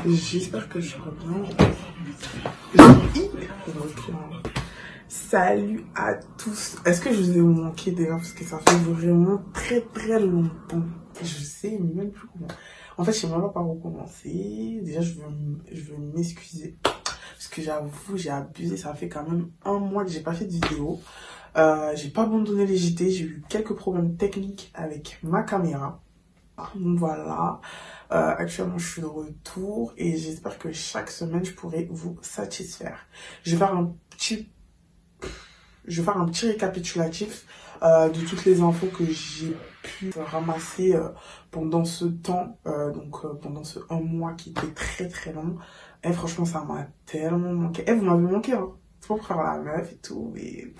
J'espère que je reviens. Salut à tous. Est-ce que je vous ai manqué déjà? Parce que ça fait vraiment très longtemps. Je sais même plus comment. En fait, je sais même pas par où commencer. Déjà, je veux m'excuser. Parce que j'avoue, j'ai abusé. Ça fait quand même un mois que j'ai pas fait de vidéo. J'ai pas abandonné les JT. J'ai eu quelques problèmes techniques avec ma caméra. Donc voilà. Actuellement, je suis de retour et j'espère que chaque semaine, je pourrai vous satisfaire. Je vais faire un petit récapitulatif de toutes les infos que j'ai pu ramasser pendant ce temps, pendant ce un mois qui était très long. Et franchement, ça m'a tellement manqué. Vous m'avez manqué, hein. C'est pas pour faire la meuf et tout, mais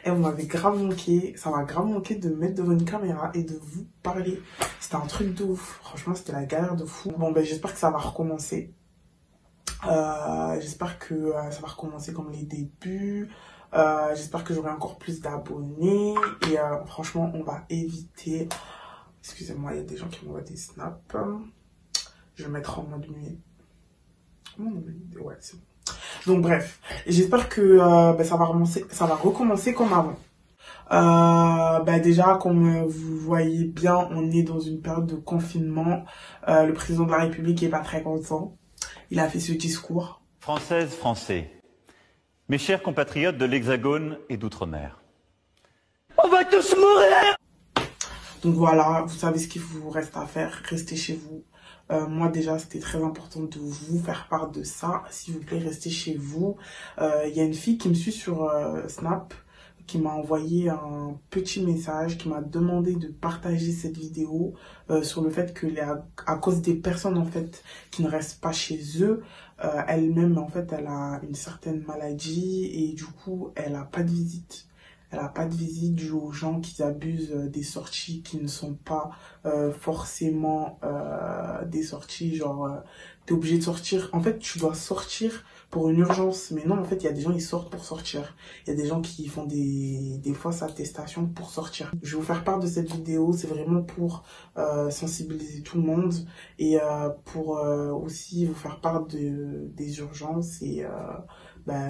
vous m'avez grave manqué. Ça m'a grave manqué de me mettre devant une caméra et de vous parler. C'était un truc de ouf. Franchement, c'était la galère de fou. Bon, ben, j'espère que ça va recommencer. J'espère que ça va recommencer comme les débuts. J'espère que j'aurai encore plus d'abonnés. Et franchement, on va éviter... Excusez-moi, il y a des gens qui m'envoient des snaps. Je vais mettre en mode muet. Ouais, c'est bon. Donc bref, j'espère que ça va recommencer comme avant. Déjà, comme vous voyez bien, on est dans une période de confinement. Le président de la République est pas très content. Il a fait ce discours. Françaises, Français, mes chers compatriotes de l'Hexagone et d'Outre-mer, on va tous mourir! Donc voilà, vous savez ce qu'il vous reste à faire. Restez chez vous. Moi déjà, c'était très important de vous faire part de ça. S'il vous plaît, restez chez vous. Il y a une fille qui me suit sur Snap, qui m'a envoyé un petit message, qui m'a demandé de partager cette vidéo sur le fait que à cause des personnes en fait qui ne restent pas chez eux, elle-même en fait elle a une certaine maladie et du coup elle a pas de visite. Elle n'a pas de visite due aux gens qui abusent des sorties qui ne sont pas forcément des sorties genre t'es obligé de sortir. En fait, tu dois sortir pour une urgence. Mais non, en fait, il y a des gens qui sortent pour sortir. Il y a des gens qui font des fausses attestations pour sortir. Je vais vous faire part de cette vidéo. C'est vraiment pour sensibiliser tout le monde et pour aussi vous faire part des urgences et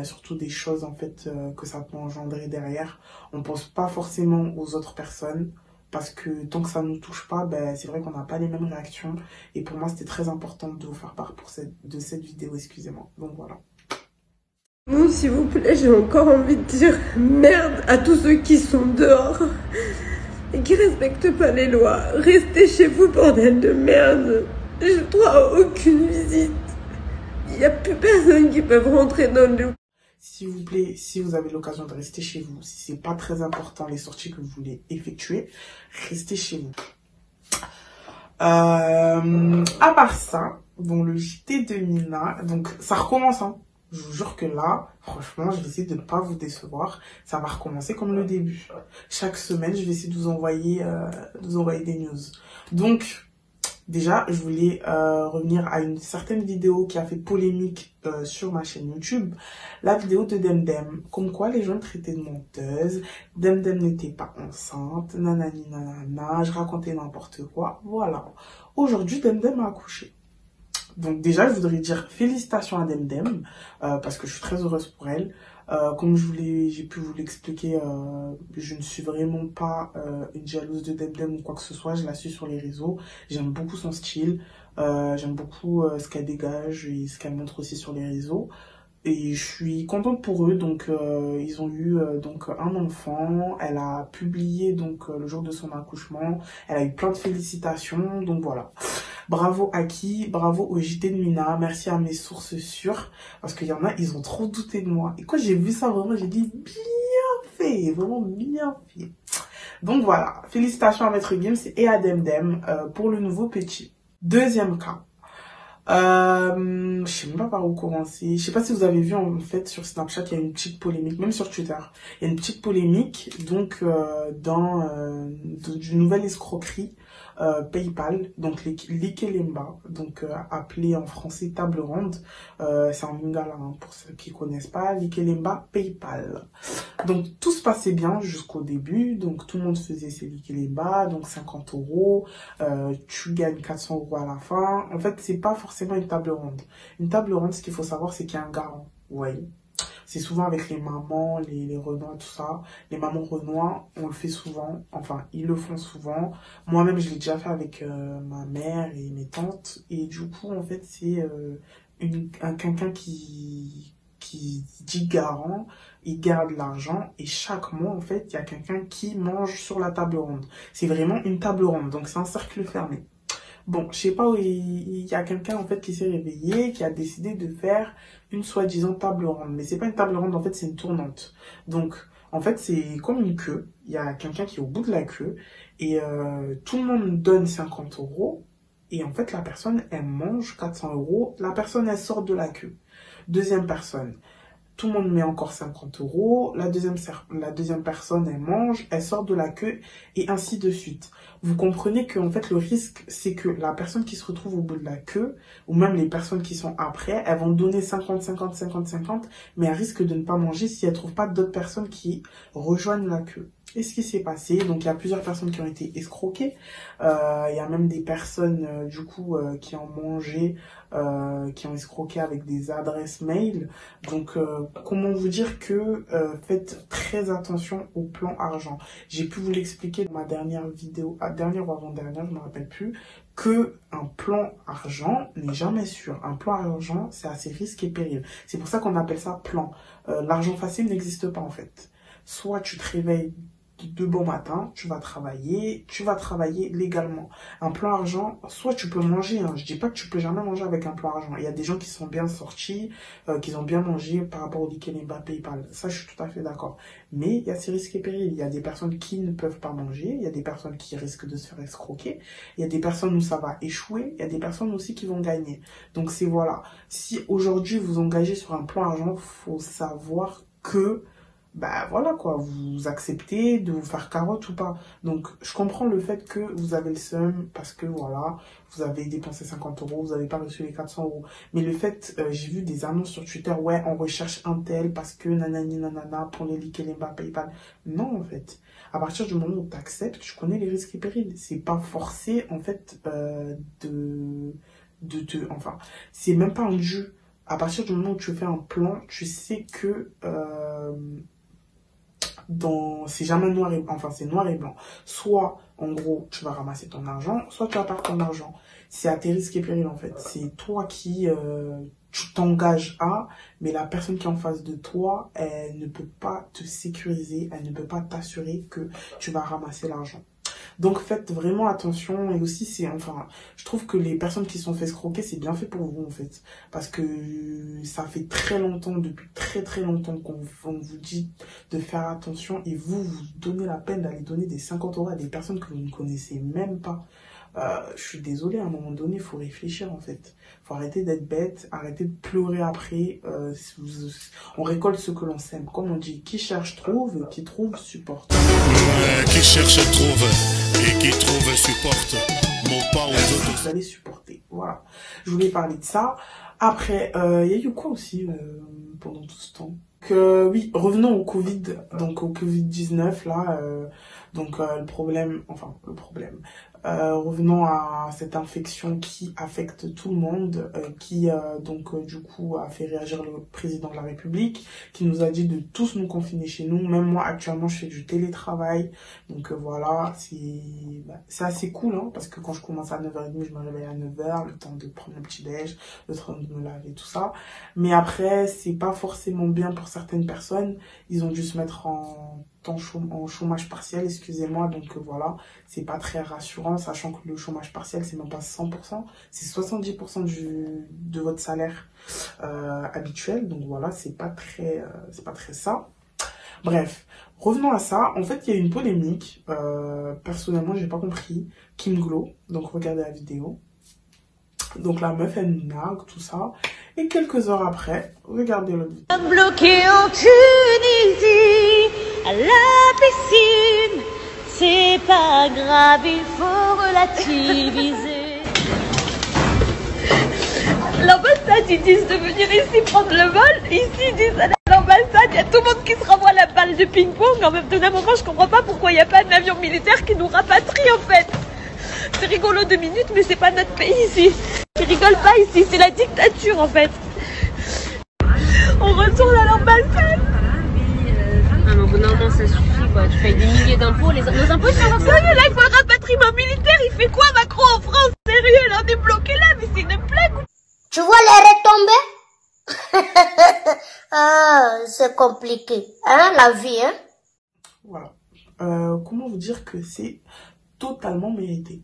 surtout des choses en fait que ça peut engendrer derrière. On pense pas forcément aux autres personnes parce que tant que ça nous touche pas, c'est vrai qu'on n'a pas les mêmes réactions et pour moi c'était très important de vous faire part de cette vidéo, excusez-moi. Donc voilà. Bon, s'il vous plaît, j'ai encore envie de dire merde à tous ceux qui sont dehors et qui respectent pas les lois. Restez chez vous, bordel de merde. Je dois aucune visite. Il n'y a plus personne qui peut rentrer dans le... S'il vous plaît, si vous avez l'occasion de rester chez vous, si c'est pas très important les sorties que vous voulez effectuer, restez chez vous. À part ça, bon, le JT de Mina, donc ça recommence, hein. Je vous jure que là, franchement, je vais essayer de ne pas vous décevoir. Ça va recommencer comme le début. Chaque semaine, je vais essayer de vous envoyer des news. Donc, déjà, je voulais revenir à une certaine vidéo qui a fait polémique sur ma chaîne YouTube. La vidéo de Demdem. Comme quoi, les gens me traitaient de menteuse. Demdem n'était pas enceinte. Nanani nanana. Je racontais n'importe quoi. Voilà. Aujourd'hui, Demdem a accouché. Donc déjà, je voudrais dire félicitations à Demdem parce que je suis très heureuse pour elle. Comme j'ai pu vous l'expliquer, je ne suis vraiment pas une jalouse de Demdem ou quoi que ce soit. Je la suis sur les réseaux. J'aime beaucoup son style. J'aime beaucoup ce qu'elle dégage et ce qu'elle montre aussi sur les réseaux. Et je suis contente pour eux. Donc ils ont eu donc un enfant. Elle a publié donc le jour de son accouchement. Elle a eu plein de félicitations. Donc voilà. Bravo à qui? Bravo au JT de Mina. Merci à mes sources sûres. Parce qu'il y en a, ils ont trop douté de moi. Et quand j'ai vu ça, vraiment, j'ai dit bien fait. Vraiment bien fait. Donc voilà. Félicitations à Maître Gims et à Demdem pour le nouveau petit. Deuxième cas. Je sais même pas par où commencer. Je sais pas si vous avez vu en fait sur Snapchat, il y a une petite polémique, même sur Twitter. Il y a une petite polémique donc d'une nouvelle escroquerie PayPal, donc l'Ikelemba, donc appelé en français table ronde. C'est en lingala, hein, pour ceux qui connaissent pas, l'Ikelemba PayPal. Donc tout se passait bien jusqu'au début, donc tout le monde faisait ses l'Ikelemba, donc 50 €, tu gagnes 400 € à la fin. En fait, c'est pas forcément une table ronde. Une table ronde, ce qu'il faut savoir, c'est qu'il y a un garant, vous voyez. C'est souvent avec les mamans, les Renois, tout ça. Les mamans Renois, on le fait souvent. Enfin, ils le font souvent. Moi-même, je l'ai déjà fait avec ma mère et mes tantes. Et du coup, en fait, c'est quelqu'un qui dit garant. Il garde l'argent. Et chaque mois, en fait, il y a quelqu'un qui mange sur la table ronde. C'est vraiment une table ronde. Donc, c'est un cercle fermé. Bon, je sais pas où il y a quelqu'un en fait qui s'est réveillé, qui a décidé de faire une soi-disant table ronde. Mais c'est pas une table ronde, en fait, c'est une tournante. Donc, en fait, c'est comme une queue. Il y a quelqu'un qui est au bout de la queue et tout le monde donne 50 €. Et en fait, la personne, elle mange 400 €. La personne, elle sort de la queue. Deuxième personne. Tout le monde met encore 50 €. La deuxième personne, elle mange, elle sort de la queue et ainsi de suite. Vous comprenez que en fait, le risque, c'est que la personne qui se retrouve au bout de la queue, ou même les personnes qui sont après, elles vont donner 50, 50, 50, 50, mais elles risquent de ne pas manger si elles ne trouvent pas d'autres personnes qui rejoignent la queue. Et ce qui s'est passé, donc il y a plusieurs personnes qui ont été escroquées. Il y a même des personnes, du coup, qui ont mangé, qui ont escroqué avec des adresses mail. Donc, comment vous dire que faites très attention au plan argent. J'ai pu vous l'expliquer dans ma dernière vidéo, dernière ou avant-dernière, je ne me rappelle plus, que un plan argent n'est jamais sûr. Un plan argent, c'est assez risque et péril. C'est pour ça qu'on appelle ça plan. L'argent facile n'existe pas en fait. Soit tu te réveilles de bon matin, tu vas travailler légalement. Un plan argent, soit tu peux manger, hein. Je dis pas que tu peux jamais manger avec un plan argent. Il y a des gens qui sont bien sortis, qui ont bien mangé par rapport au l'Ikelemba PayPal. Ça, je suis tout à fait d'accord. Mais il y a ces risques et périls. Il y a des personnes qui ne peuvent pas manger, il y a des personnes qui risquent de se faire escroquer, il y a des personnes où ça va échouer, il y a des personnes aussi qui vont gagner. Donc c'est voilà. Si aujourd'hui vous engagez sur un plan argent, faut savoir que bah voilà quoi, vous acceptez de vous faire carotte ou pas. Donc je comprends le fait que vous avez le seum parce que voilà, vous avez dépensé 50 €, vous n'avez pas reçu les 400 €. Mais le fait, j'ai vu des annonces sur Twitter, ouais, on recherche un tel parce que nanani nanana pour les l'Ikelemba PayPal. Non en fait, à partir du moment où tu acceptes, tu connais les risques et périls. C'est pas forcé en fait enfin, c'est même pas un jeu. À partir du moment où tu fais un plan, tu sais que c'est jamais noir et blanc, enfin c'est noir et blanc. Soit en gros tu vas ramasser ton argent, soit tu vas perdre ton argent. C'est à tes risques et périls en fait. C'est toi qui tu t'engages à, mais la personne qui est en face de toi, elle ne peut pas te sécuriser, elle ne peut pas t'assurer que tu vas ramasser l'argent. Donc faites vraiment attention. Et aussi je trouve que les personnes qui se sont fait escroquer, c'est bien fait pour vous en fait, parce que ça fait très longtemps, depuis très très longtemps qu'on vous dit de faire attention, et vous donnez la peine d'aller donner des 50 € à des personnes que vous ne connaissez même pas. Je suis désolée, à un moment donné, il faut réfléchir en fait. Il faut arrêter d'être bête, arrêter de pleurer après. On récolte ce que l'on sème. Comme on dit, qui cherche trouve, qui trouve supporte. Qui cherche trouve, et qui trouve supporte. Mon pas aux autres. Vous allez supporter. Voilà. Je voulais parler de ça. Après, il y a eu quoi aussi pendant tout ce temps? Oui, revenons au Covid, donc au Covid-19 là. Le problème. Revenons à cette infection qui affecte tout le monde, qui du coup a fait réagir le président de la République, qui nous a dit de tous nous confiner chez nous. Même moi actuellement je fais du télétravail, donc voilà, c'est assez cool hein, parce que quand je commence à 9h30, je me réveille à 9h, le temps de prendre le petit déj, le temps de me laver, tout ça. Mais après c'est pas forcément bien pour certaines personnes, ils ont dû se mettre en chômage partiel, excusez-moi, donc voilà, c'est pas très rassurant, sachant que le chômage partiel c'est même pas 100%, c'est 70% de votre salaire habituel, donc voilà, c'est pas très ça. Bref, revenons à ça. En fait, il y a une polémique, personnellement j'ai pas compris. Kim Glow, donc regardez la vidéo. Donc la meuf elle nargue tout ça, et quelques heures après, regardez l'autre vidéo. Bloqué en Tunisie, à la piscine, c'est c'est pas grave, il faut relativiser. L'ambassade, ils disent de venir ici prendre le vol. Ici, ils disent à l'ambassade, il y a tout le monde qui se renvoie la balle de ping-pong. En même temps, d'un moment, je comprends pas pourquoi il n'y a pas d'avion militaire qui nous rapatrie, en fait. C'est rigolo 2 minutes, mais c'est pas notre pays ici. Ils rigolent pas ici, c'est la dictature, en fait. On retourne à l'ambassade. Ah non, non, ça suffit, quoi. Tu payes des milliers d'impôts. Nos impôts, c'est Sérieux, là, il faut le rapatriement militaire. Il fait quoi, Macron, en France? Sérieux, là, on est bloqué là, mais c'est une blague. Tu vois les retombées? Ah, c'est compliqué, hein, la vie, hein? Voilà. Comment vous dire que c'est totalement mérité?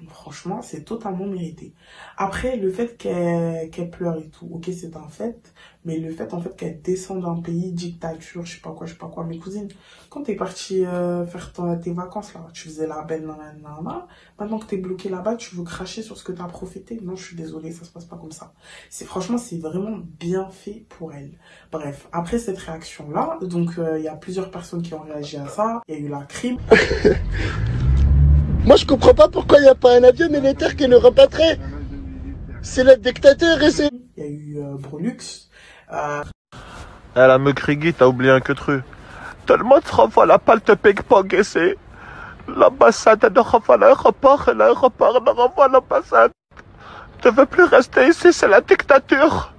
Franchement, c'est totalement mérité. Après, le fait qu'elle pleure et tout, ok, c'est un fait. Mais le fait, en fait, qu'elle descende d'un pays, dictature, je sais pas quoi. Mes cousines, quand t'es partie faire tes vacances, là, tu faisais la belle nanana. Maintenant que t'es bloqué là-bas, tu veux cracher sur ce que t'as profité. Non, je suis désolée, ça se passe pas comme ça. Franchement, c'est vraiment bien fait pour elle. Bref, après cette réaction-là, donc, il y a plusieurs personnes qui ont réagi à ça. Il y a eu la crime. Moi, je comprends pas pourquoi il n'y a pas un avion militaire qui nous rapatrie. C'est le dictateur et c'est... Il y a eu Brulux. Elle a me crié, t'as oublié un que truc. Tellement tu renvoies la balle de ping-pong et c'est... L'ambassade ne renvoie l'aéroport et l'aéroport ne renvoie l'ambassade. Tu veux plus rester ici, c'est la dictature.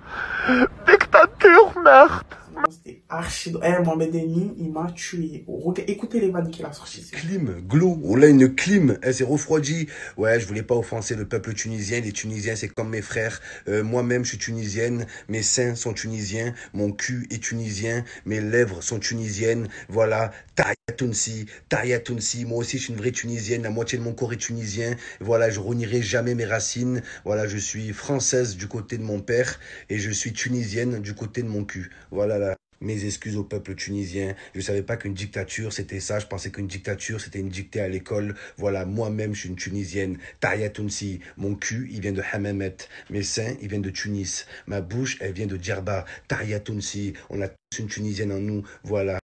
Dictature, merde. C'était archi... Mohamed Eni, il m'a tué. Écoutez les vannes qu'il a sorties. Clim, glow, on a une clim, elle s'est refroidie. Ouais, je voulais pas offenser le peuple tunisien. Les Tunisiens, c'est comme mes frères. Moi-même, je suis tunisienne. Mes seins sont tunisiens. Mon cul est tunisien. Mes lèvres sont tunisiennes. Voilà. Taria Tounsi. Moi aussi, je suis une vraie tunisienne. La moitié de mon corps est tunisien. Voilà, je renierai jamais mes racines. Voilà, je suis française du côté de mon père et je suis tunisienne du côté de mon cul. Voilà là. Mes excuses au peuple tunisien. Je savais pas qu'une dictature, c'était ça. Je pensais qu'une dictature, c'était une dictée à l'école. Voilà, moi-même, je suis une Tunisienne. Taria Tounsi. Mon cul, il vient de Hammamet. Mes seins, ils viennent de Tunis. Ma bouche, elle vient de Djerba. Taria Tounsi. On a tous une Tunisienne en nous. Voilà.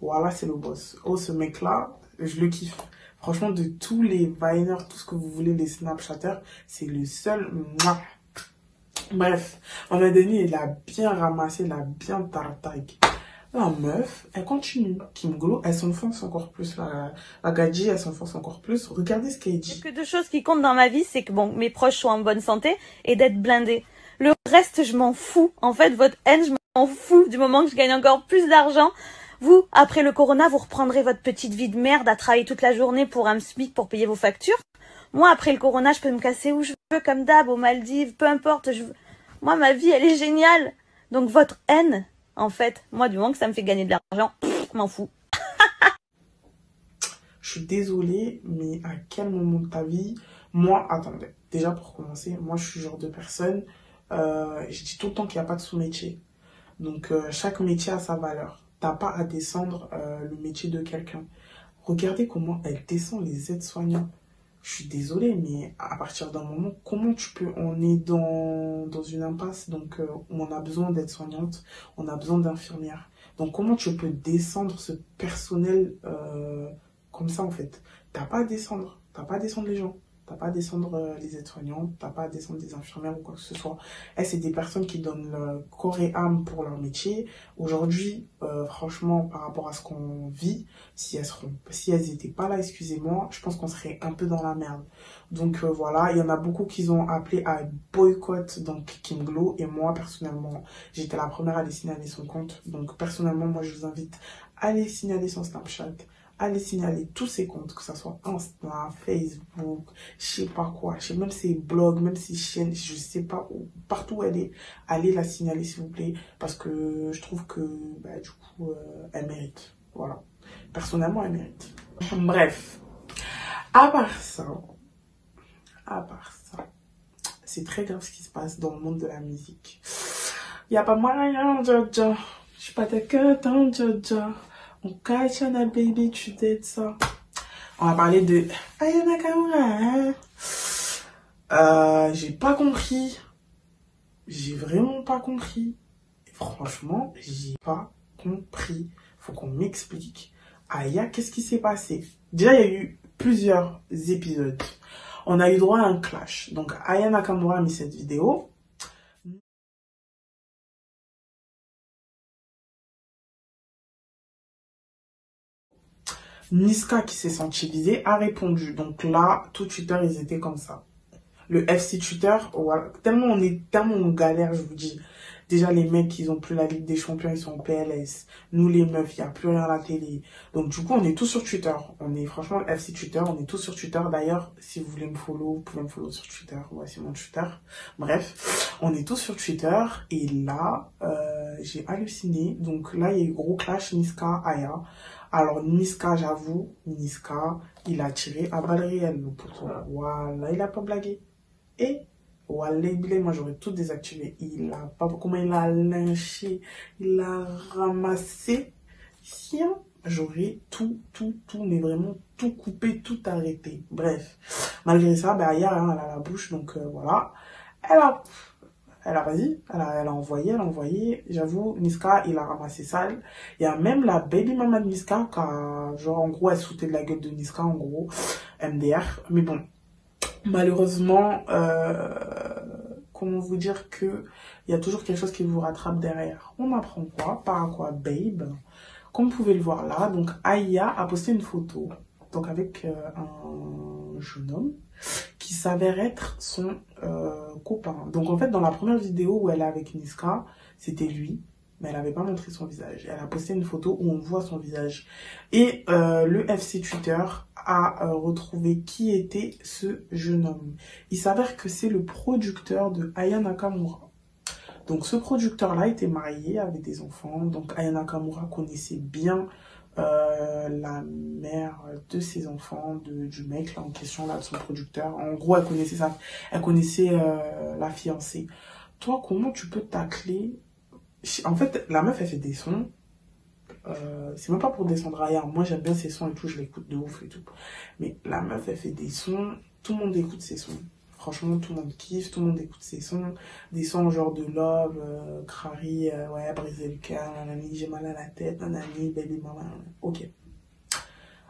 Voilà, c'est le boss. Oh, ce mec-là, je le kiffe. Franchement, de tous les Viners, tout ce que vous voulez, les Snapchatters, c'est le seul... Mouah. Bref, Mohamed Eni, il a bien ramassé, il a bien tartaïque. La meuf, elle continue. Kim Glo, elle s'enfonce encore plus. La Gadji, elle s'enfonce encore plus. Regardez ce qu'elle dit. Il y a que 2 choses qui comptent dans ma vie, c'est que bon, mes proches soient en bonne santé et d'être blindés. Le reste, je m'en fous. En fait, votre haine, je m'en fous du moment que je gagne encore plus d'argent. Vous, après le corona, vous reprendrez votre petite vie de merde à travailler toute la journée pour un SMIC pour payer vos factures. Moi, après le corona, je peux me casser où je veux, comme d'hab, aux Maldives, peu importe. Moi, ma vie, elle est géniale. Donc, votre haine, en fait, moi, du moment que ça me fait gagner de l'argent, m'en fous. Je suis désolée, mais à quel moment de ta vie... Moi, attendez, déjà pour commencer, moi, je suis le genre de personne... je dis tout le temps qu'il n'y a pas de sous-métier. Donc, chaque métier a sa valeur. T'as pas à descendre le métier de quelqu'un. Regardez comment elle descend les aides-soignants. Je suis désolée, mais à partir d'un moment, comment tu peux... On est dans une impasse, donc où on a besoin d'aides-soignantes, on a besoin d'infirmières. Donc comment tu peux descendre ce personnel comme ça, en fait? T'as pas à descendre les gens. T'as pas à descendre les aides-soignantes, t'as pas à descendre des infirmières ou quoi que ce soit. Elles, c'est des personnes qui donnent leur corps et âme pour leur métier. Aujourd'hui, franchement, par rapport à ce qu'on vit, si elles étaient pas là, excusez-moi, je pense qu'on serait un peu dans la merde. Donc voilà, il y en a beaucoup qui ont appelé à boycott donc Kim Glo, et moi personnellement, j'étais la première à aller signaler son compte. Donc personnellement, moi je vous invite à aller signaler son Snapchat. Allez signaler tous ses comptes, que ce soit Insta, Facebook, je sais pas quoi, je sais même ses blogs, même ses chaînes, je sais pas où, partout où elle est, allez la signaler s'il vous plaît, parce que je trouve que bah, du coup elle mérite, voilà. Personnellement elle mérite. Bref, à part ça, c'est très grave ce qui se passe dans le monde de la musique. Y a pas moyen, Jojo, je suis pas d'accord dans Jojo. Kachana baby, tu t'aides ça. On va parler de Aya Nakamura. J'ai pas compris. J'ai vraiment pas compris. Et franchement, j'ai pas compris. Faut qu'on m'explique. Aya, qu'est-ce qui s'est passé? Déjà, il y a eu plusieurs épisodes. On a eu droit à un clash. Donc, Aya Nakamura a mis cette vidéo. Niska, qui s'est senti visée, a répondu. Donc là, tout Twitter, ils étaient comme ça. Le FC Twitter, voilà, tellement on galère, je vous dis. Déjà, les mecs, ils ont plus la Ligue des Champions, ils sont en PLS. Nous, les meufs, il n'y a plus rien à la télé. Donc, du coup, on est tous sur Twitter. On est, franchement, le FC Twitter, on est tous sur Twitter. D'ailleurs, si vous voulez me follow, vous pouvez me follow sur Twitter. Voici mon Twitter. Bref, on est tous sur Twitter. Et là, j'ai halluciné. Donc là, il y a eu gros clash Niska, Aya. Alors, Niska, j'avoue, Niska, il a tiré à balles réelles, le poteau. Voilà, il a pas blagué. Et, voilà, moi j'aurais tout désactivé. Il a pas, comment il a lynché, il a ramassé. Tiens, j'aurais tout, mais vraiment tout coupé, tout arrêté. Bref, malgré ça, ben, hier, hein, elle a la bouche, donc voilà. Elle a envoyé. J'avoue, Niska, il a ramassé ça. Il y a même la baby mama de Niska, qui a, genre, en gros, elle se foutait de la gueule de Niska, en gros, MDR. Mais bon, malheureusement, comment vous dire que il y a toujours quelque chose qui vous rattrape derrière. On apprend quoi? Par quoi? Babe. Comme vous pouvez le voir là, donc Aya a posté une photo, donc avec un jeune homme qui s'avère être son copain. Donc en fait, dans la première vidéo où elle est avec Niska, c'était lui, mais elle n'avait pas montré son visage. Elle a posté une photo où on voit son visage. Et le FC Twitter a retrouvé qui était ce jeune homme. Il s'avère que c'est le producteur de Aya Nakamura. Donc ce producteur-là était marié, avait des enfants. Donc Aya Nakamura connaissait bien la mère de ses enfants, du mec là en question, là, de son producteur. En gros, elle connaissait la fiancée. Toi, comment tu peux tacler? En fait, la meuf, elle fait des sons. C'est même pas pour descendre ailleurs. Moi, j'aime bien ses sons et tout, je l'écoute de ouf et tout. Mais la meuf, elle fait des sons. Tout le monde écoute ses sons. Franchement, tout le monde kiffe, tout le monde écoute ses sons. Des sons genre de Love, Crary, ouais, briser le cœur, nanani, j'ai mal à la tête, nanani, baby mama. Ok.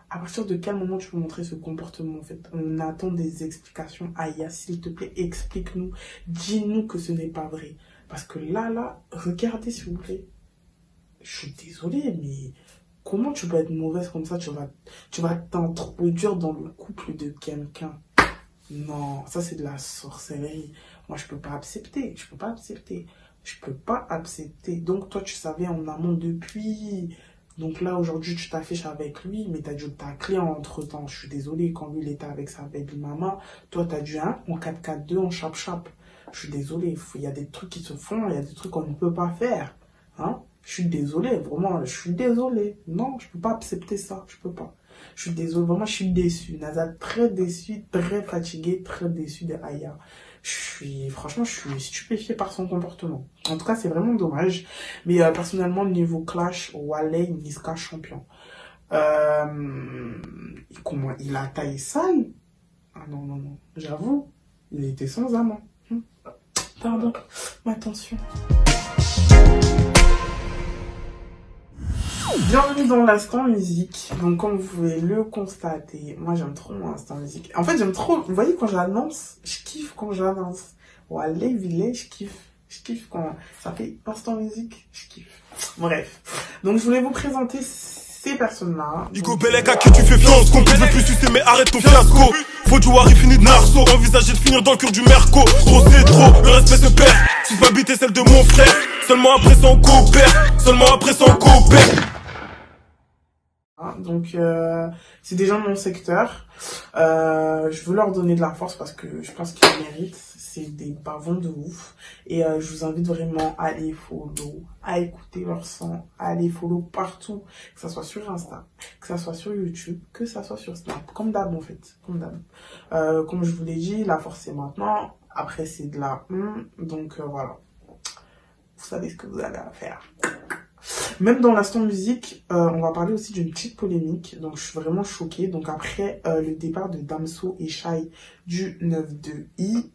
À partir de quel moment tu peux montrer ce comportement en fait? On attend des explications. Aya, s'il te plaît, explique-nous. Dis-nous que ce n'est pas vrai. Parce que là, regardez s'il vous plaît. Je suis désolée, mais comment tu peux être mauvaise comme ça? Tu vas t'introduire dans le couple de quelqu'un. Non, ça c'est de la sorcellerie. Moi, je peux pas accepter. Je peux pas accepter. Donc, toi, tu savais en amont depuis. Donc là, aujourd'hui, tu t'affiches avec lui, mais t'as dû tacler entre-temps. Je suis désolée, quand lui, il était avec sa baby mama, toi, t'as dû, hein, en 4-4-2, en chap-chap. Je suis désolée, il y a des trucs qui se font, il y a des trucs qu'on ne peut pas faire. Hein? Je suis désolée, vraiment, je suis désolée. Non, je peux pas accepter ça, je peux pas. Je suis désolée, vraiment, je suis déçue. Naza, très déçue, très fatiguée, très déçue de Aya. Franchement, je suis stupéfiée par son comportement. En tout cas, c'est vraiment dommage. Mais personnellement, niveau clash, Wale, Niska champion. Comment il a taillé sale? Ah non. J'avoue, il était sans amant. Pardon, ma tension. Bienvenue dans l'instant musique. Donc comme vous pouvez le constater, moi j'aime trop l'instant musique. En fait j'aime trop, vous voyez quand j'annonce, je kiffe quand j'annonce. Ouais, les villets, je kiffe quand ça fait instant musique, je kiffe. Bref, donc je voulais vous présenter ces personnes-là. Hugo Bellec à qui tu fais fiance, qu'on veut plus sucer mais arrête ton fiasco. Faut du Wari fini de Narso, envisager de finir dans le cœur du Merco. Trop c'est trop, le respect se perd. Si ma bite est celle de mon frère, seulement après son coopère. Donc c'est des gens de mon secteur. Je veux leur donner de la force parce que je pense qu'ils méritent. C'est des bavons de ouf. Et je vous invite vraiment à les follow, à écouter leur son, à les follow partout, que ça soit sur Insta, que ça soit sur YouTube, que ça soit sur Snap, comme d'hab en fait, comme d'hab. Comme je vous l'ai dit, la force c'est maintenant. Après c'est de la donc voilà. Vous savez ce que vous avez à faire. Même dans l'instant musique, on va parler aussi d'une petite polémique. Donc, je suis vraiment choquée. Donc, après le départ de Damso et Shai du 9-2i,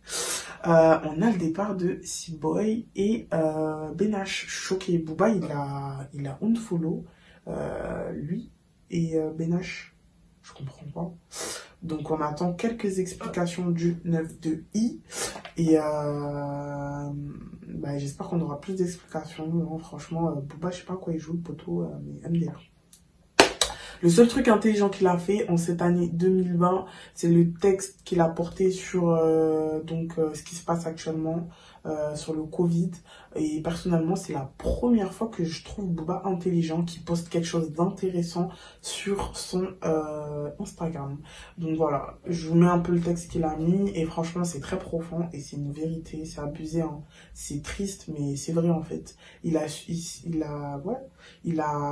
on a le départ de C-Boy et Benash. Choqué. Booba, il a unfollow lui et Benache. Je comprends pas. Donc on attend quelques explications du 9-2i. Et bah, j'espère qu'on aura plus d'explications. Non, franchement, Booba, je sais pas à quoi il joue, le poteau, mais MDR. Le seul truc intelligent qu'il a fait en cette année 2020, c'est le texte qu'il a porté sur ce qui se passe actuellement sur le Covid. Et personnellement, c'est la première fois que je trouve Booba intelligent, qui poste quelque chose d'intéressant sur son Instagram. Donc voilà, je vous mets un peu le texte qu'il a mis et franchement, c'est très profond et c'est une vérité. C'est abusé, hein. C'est triste, mais c'est vrai en fait. Il a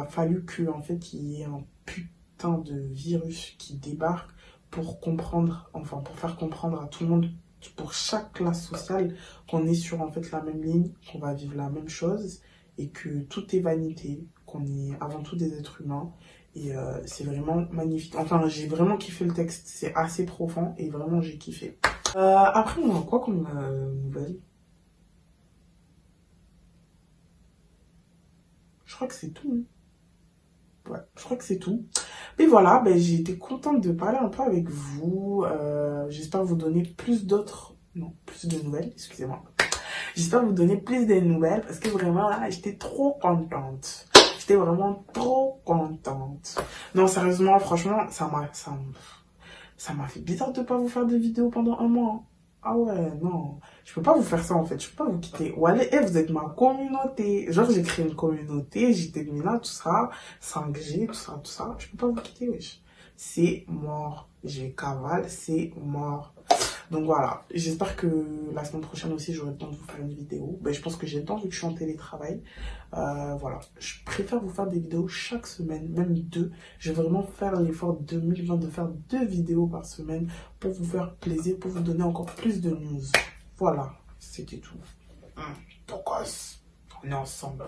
fallu que en fait il y ait un putain de virus qui débarque pour comprendre, enfin pour faire comprendre à tout le monde, pour chaque classe sociale, qu'on est sur en fait la même ligne, qu'on va vivre la même chose et que tout est vanité, qu'on est avant tout des êtres humains. Et c'est vraiment magnifique. Enfin, j'ai vraiment kiffé le texte, c'est assez profond et vraiment j'ai kiffé. Après, on a quoi comme nouvelle? Je crois que c'est tout. Hein. Ouais, je crois que c'est tout. Et voilà, ben, j'ai été contente de parler un peu avec vous. J'espère vous donner plus de nouvelles, excusez-moi. J'espère vous donner plus de nouvelles parce que vraiment, là, j'étais trop contente. J'étais vraiment trop contente. Non, sérieusement, franchement, ça m'a fait bizarre de pas vous faire de vidéos pendant un mois. Hein. Ah ouais, non. Je peux pas vous faire ça, en fait. Je peux pas vous quitter. Ou allez, vous êtes ma communauté. Genre, j'ai créé une communauté, j'étais là, tout ça, 5G, tout ça. Je peux pas vous quitter, wesh. C'est mort. J'ai cavale, c'est mort. Donc voilà, j'espère que la semaine prochaine aussi j'aurai le temps de vous faire une vidéo. Ben, je pense que j'ai le temps vu que je suis en télétravail. Voilà, je préfère vous faire des vidéos chaque semaine, même 2. Je vais vraiment faire l'effort 2020 de faire 2 vidéos par semaine pour vous faire plaisir, pour vous donner encore plus de news. Voilà, c'était tout. Pourquoi on est ensemble.